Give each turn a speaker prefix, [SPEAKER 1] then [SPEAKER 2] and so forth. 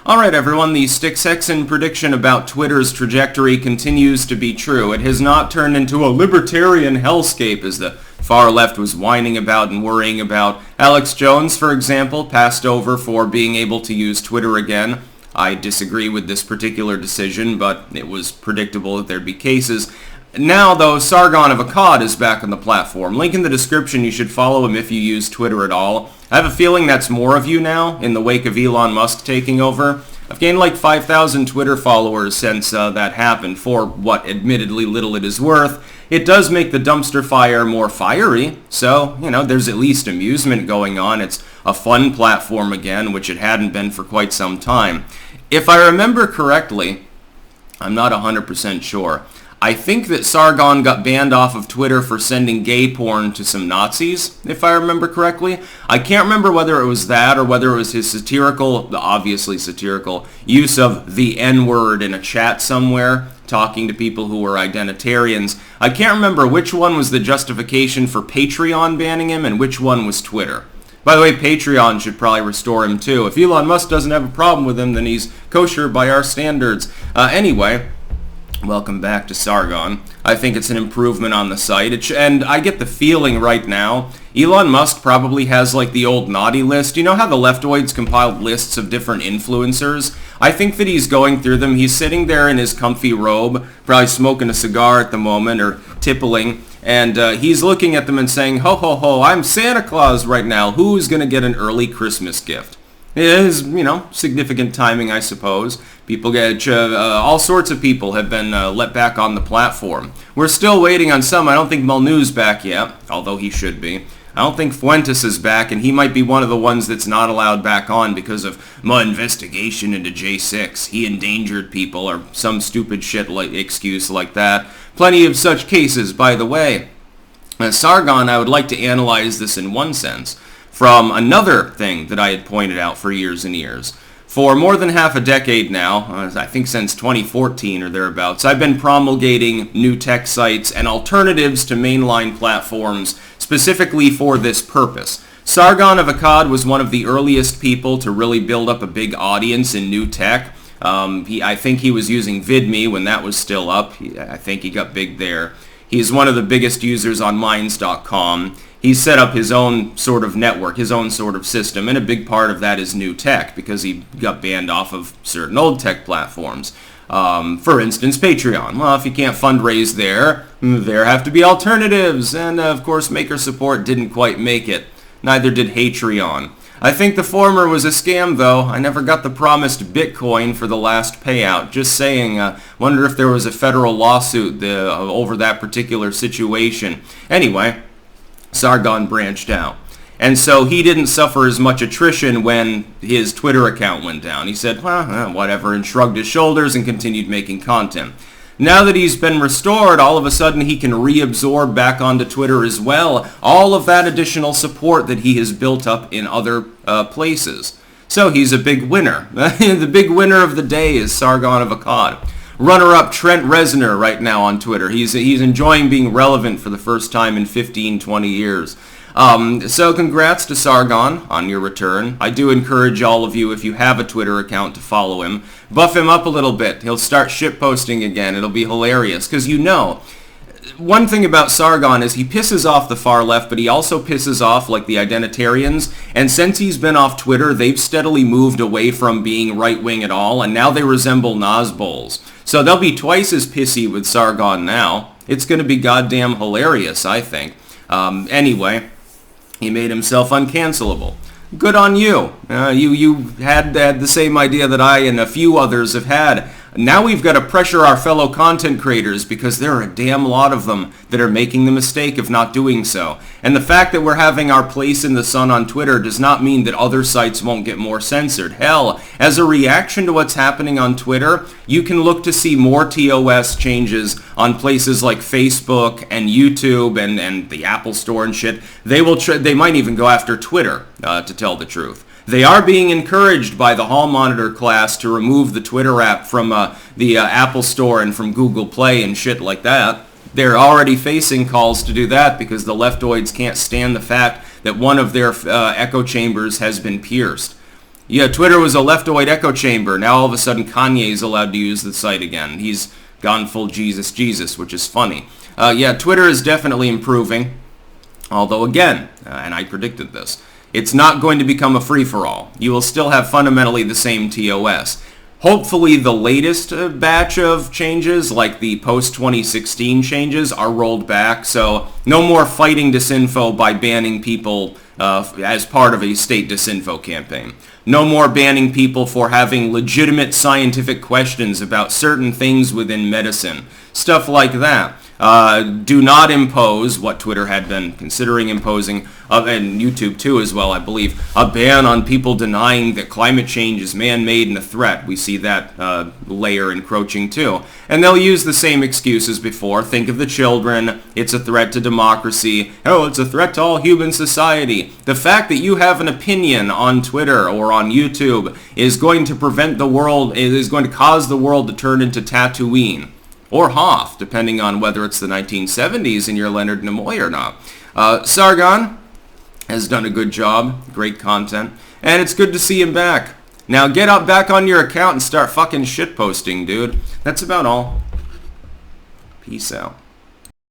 [SPEAKER 1] Alright everyone, the Stixexan prediction about Twitter's trajectory continues to be true. It has not turned into a libertarian hellscape as the far left was whining about and worrying about. Alex Jones, for example, passed over for being able to use Twitter again. I disagree with this particular decision, but it was predictable that there'd be cases. Now, though, Sargon of Akkad is back on the platform. Link in the description. You should follow him if you use Twitter at all. I have a feeling that's more of you now in the wake of Elon Musk taking over. I've gained like 5,000 Twitter followers since that happened, for what admittedly little it is worth. It does make the dumpster fire more fiery, so, there's at least amusement going on. It's a fun platform again, which it hadn't been for quite some time. If I remember correctly, I'm not 100% sure, I think that Sargon got banned off of Twitter for sending gay porn to some Nazis, if I remember correctly. I can't remember whether it was that or whether it was his obviously satirical, use of the N-word in a chat somewhere, talking to people who were identitarians. I can't remember which one was the justification for Patreon banning him and which one was Twitter. By the way, Patreon should probably restore him too. If Elon Musk doesn't have a problem with him, then he's kosher by our standards. Anyway, welcome back to Sargon. I think it's an improvement on the site. And I get the feeling right now, Elon Musk probably has like the old naughty list. You know how the leftoids compiled lists of different influencers? I think that he's going through them. He's sitting there in his comfy robe, probably smoking a cigar at the moment, or tippling, and he's looking at them and saying, ho ho ho, I'm Santa Claus right now. Who's going to get an early Christmas gift? It is, significant timing, I suppose. People get, all sorts of people have been let back on the platform. We're still waiting on some. I don't think Mulnew's back yet, although he should be. I don't think Fuentes is back, and he might be one of the ones that's not allowed back on because of my investigation into J6. He endangered people, or some stupid shit excuse like that. Plenty of such cases, by the way. Sargon, I would like to analyze this in one sense from another thing that I had pointed out for years and years. For more than half a decade now, I think since 2014 or thereabouts, I've been promulgating new tech sites and alternatives to mainline platforms specifically for this purpose. Sargon of Akkad was one of the earliest people to really build up a big audience in new tech. I think he was using VidMe when that was still up. I think he got big there. He's one of the biggest users on Minds.com. He's set up his own sort of network, his own sort of system, and a big part of that is new tech because he got banned off of certain old tech platforms. For instance, Patreon. Well, if you can't fundraise there have to be alternatives, and of course Maker Support didn't quite make it. Neither did Hatreon. I think the former was a scam, though. I never got the promised Bitcoin for the last payout. Just saying, wonder if there was a federal lawsuit over that particular situation. Anyway, Sargon branched out. And so he didn't suffer as much attrition when his Twitter account went down. He said, well, whatever, and shrugged his shoulders and continued making content. Now that he's been restored, all of a sudden he can reabsorb back onto Twitter as well all of that additional support that he has built up in other places. So he's a big winner. The big winner of the day is Sargon of Akkad. Runner-up Trent Reznor right now on Twitter. He's enjoying being relevant for the first time in 15, 20 years. So congrats to Sargon on your return. I do encourage all of you, if you have a Twitter account, to follow him. Buff him up a little bit. He'll start shitposting again. It'll be hilarious. Because one thing about Sargon is he pisses off the far left, but he also pisses off like the identitarians. And since he's been off Twitter, they've steadily moved away from being right-wing at all, and now they resemble Nazbols. So they'll be twice as pissy with Sargon now. It's going to be goddamn hilarious, I think. Anyway, he made himself uncancelable. Good on you. You had the same idea that I and a few others have had. Now we've got to pressure our fellow content creators because there are a damn lot of them that are making the mistake of not doing so. And the fact that we're having our place in the sun on Twitter does not mean that other sites won't get more censored. Hell, as a reaction to what's happening on Twitter, you can look to see more TOS changes on places like Facebook and YouTube and the Apple Store and shit. They might even go after Twitter, to tell the truth. They are being encouraged by the Hall Monitor class to remove the Twitter app from the Apple Store and from Google Play and shit like that. They're already facing calls to do that because the leftoids can't stand the fact that one of their echo chambers has been pierced. Yeah, Twitter was a leftoid echo chamber. Now all of a sudden Kanye's allowed to use the site again. He's gone full Jesus, which is funny. Yeah, Twitter is definitely improving. Although again, and I predicted this, it's not going to become a free-for-all. You will still have fundamentally the same TOS. Hopefully the latest batch of changes, like the post-2016 changes, are rolled back. So no more fighting disinfo by banning people as part of a state disinfo campaign. No more banning people for having legitimate scientific questions about certain things within medicine. Stuff like that. Do not impose what Twitter had been considering imposing, and YouTube too as well, I believe, a ban on people denying that climate change is man-made and a threat. We see that layer encroaching too. And they'll use the same excuse as before. Think of the children. It's a threat to democracy. Oh, it's a threat to all human society. The fact that you have an opinion on Twitter or on YouTube is going to prevent the world, is going to cause the world to turn into Tatooine. Or Hoth, depending on whether it's the 1970s and you're Leonard Nimoy or not. Sargon has done a good job, great content, and it's good to see him back. Now get up back on your account and start fucking shitposting, dude. That's about all. Peace out.